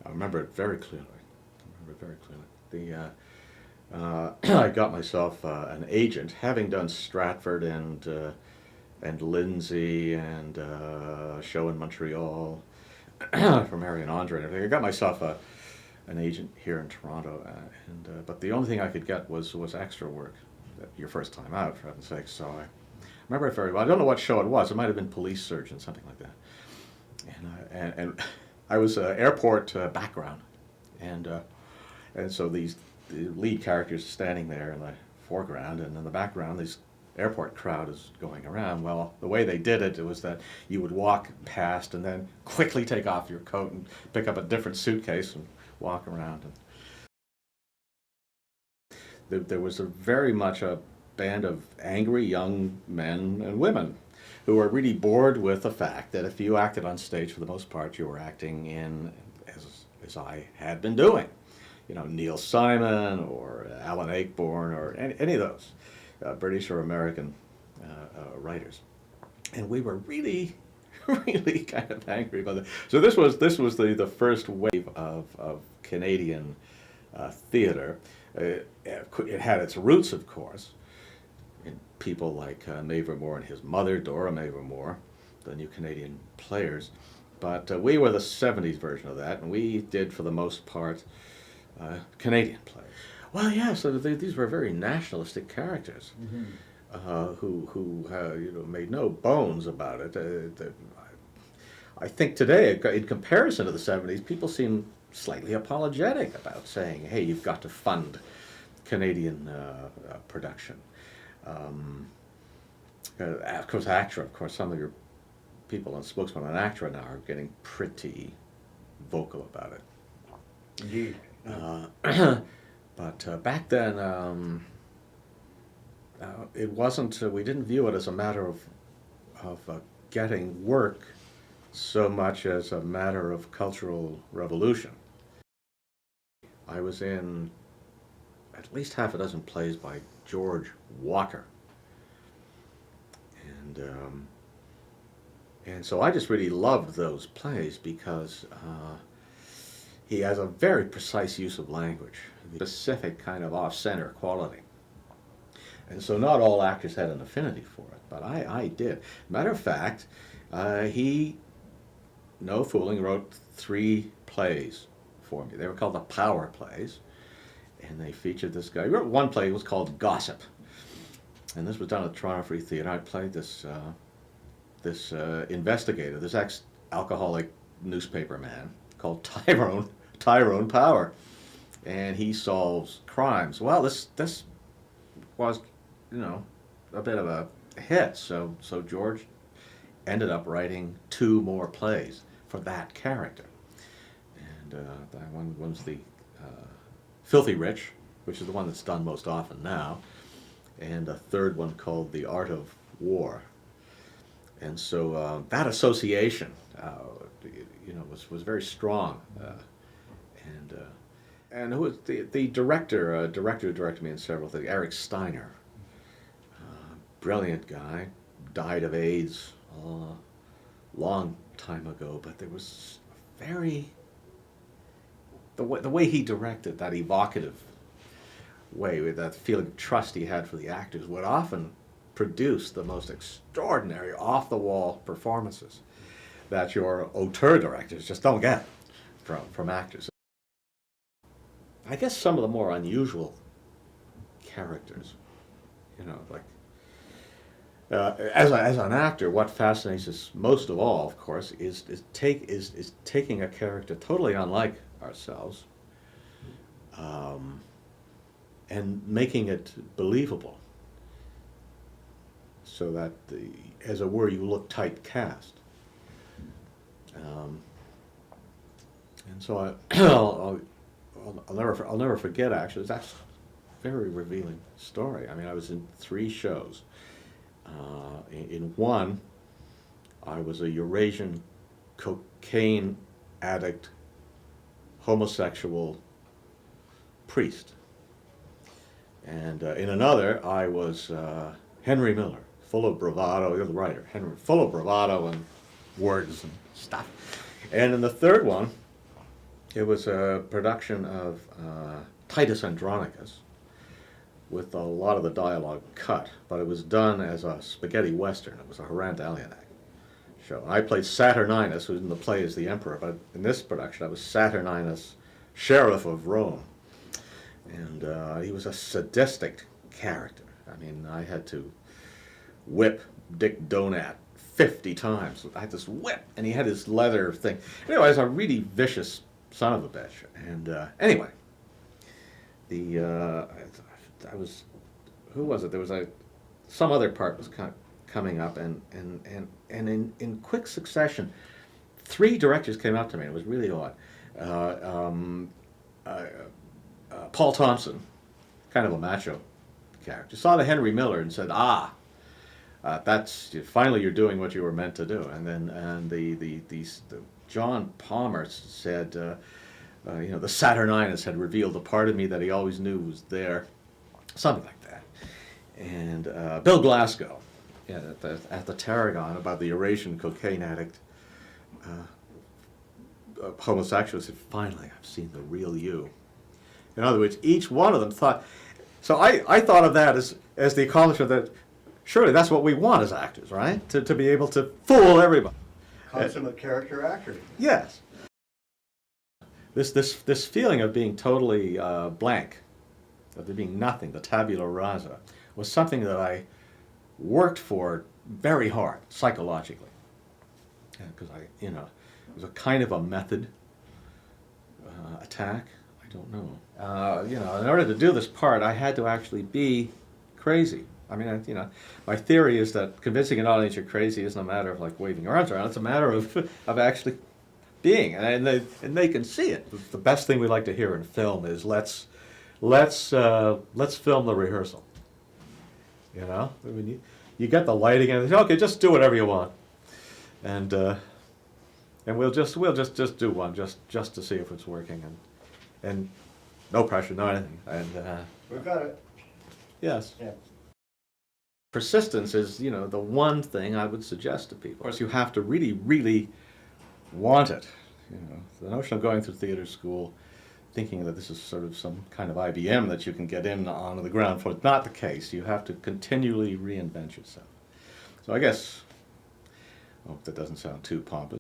I remember it very clearly. I remember it very clearly. I got myself an agent, having done Stratford and Lindsay and a show in Montreal for Marion Andre and everything. I got myself an agent here in Toronto, but the only thing I could get was extra work. Your first time out, for heaven's sake. So I remember it very well. I don't know what show it was. It might have been Police Surgeon, something like that. And I was airport background, and so the lead characters standing there in the foreground, and in the background, this airport crowd is going around. Well, the way they did it, it was that you would walk past and then quickly take off your coat and pick up a different suitcase and walk around. And there was very much a band of angry young men and women who were really bored with the fact that if you acted on stage, for the most part, you were acting in, as I had been doing. You know, Neil Simon or Alan Ayckbourn or any of those British or American writers. And we were really, really kind of angry about it. So this was the first wave of Canadian theater. It had its roots, of course, in people like Mavor and his mother, Dora Mavor, the New Canadian Players. But we were the 70s version of that, and we did, for the most part, Canadian plays. Well, yeah, so these were very nationalistic characters who made no bones about it. I think today, in comparison to the 70s, people seem slightly apologetic about saying, hey, you've got to fund Canadian production. Of course, ACTRA, some of your people and spokesmen on ACTRA now are getting pretty vocal about it. Indeed. But back then, it wasn't, we didn't view it as a matter of getting work so much as a matter of cultural revolution. I was in at least half a dozen plays by George Walker. And so I just really loved those plays because he has a very precise use of language, specific kind of off-center quality. And so not all actors had an affinity for it, but I did. Matter of fact, he, no fooling, wrote 3 plays for me. They were called the Power Plays, and they featured this guy. He wrote one play, it was called Gossip. And this was done at the Toronto Free Theatre. I played this investigator, this ex-alcoholic newspaper man called Tyrone Power, and he solves crimes. Well, this was, a bit of a hit. So George ended up writing 2 more plays for that character, and that one was the Filthy Rich, which is the one that's done most often now, and a third one called The Art of War. And so that association, was very strong. And who was the director who directed me in several things? Eric Steiner, brilliant guy, died of AIDS a long time ago. But there was the way he directed, that evocative way, with that feeling of trust he had for the actors, would often produce the most extraordinary off-the-wall performances that your auteur directors just don't get from actors. I guess some of the more unusual characters, as an actor, what fascinates us most of all, of course, is taking a character totally unlike ourselves, and making it believable, so that, as it were, you look typecast. And so I'll never forget, actually. That's a very revealing story. I mean, I was in 3 shows. In one, I was a Eurasian cocaine addict, homosexual priest. And in another, I was Henry Miller, full of bravado. You're the writer, Henry, full of bravado and words and stuff. And in the third one, It was a production of Titus Andronicus, with a lot of the dialogue cut, but it was done as a spaghetti western. It was a Hrant Alionak show. I played Saturninus, who was in the play as the emperor, but in this production I was Saturninus, sheriff of Rome. And he was a sadistic character. I mean, I had to whip Dick Donat 50 times. I had this whip, and he had his leather thing. Anyway, I was a really vicious son of a bitch. And anyway, I was, who was it? There was some other part was coming up, and in quick succession, 3 directors came up to me. It was really odd. Paul Thompson, kind of a macho character, saw the Henry Miller and said, that's finally you're doing what you were meant to do. And then the John Palmer said, the Saturninus had revealed a part of me that he always knew was there, something like that. And Bill Glasgow, at the Tarragon, about the Eurasian cocaine addict homosexual, said, finally I've seen the real you. In other words, each one of them thought, so I thought of that as the accomplishment that surely that's what we want as actors, right? To be able to fool everybody. Consummate character actor. Yes. This feeling of being totally blank, of there being nothing, the tabula rasa, was something that I worked for very hard, psychologically. Because it was a kind of a method attack. I don't know. In order to do this part, I had to actually be crazy. I mean, my theory is that convincing an audience you're crazy isn't a matter of like waving your arms around. It's a matter of actually being, and they can see it. The best thing we like to hear in film is let's film the rehearsal. I mean, you get the lighting and say, okay, just do whatever you want, and we'll just do one just to see if it's working, and no pressure, no anything, and We've got it. yes. Yeah. Persistence is, the one thing I would suggest to people. Of course, you have to really, really want it. The notion of going through theater school thinking that this is sort of some kind of IBM that you can get in onto the ground floor. It's not the case. You have to continually reinvent yourself. So I guess, I hope that doesn't sound too pompous.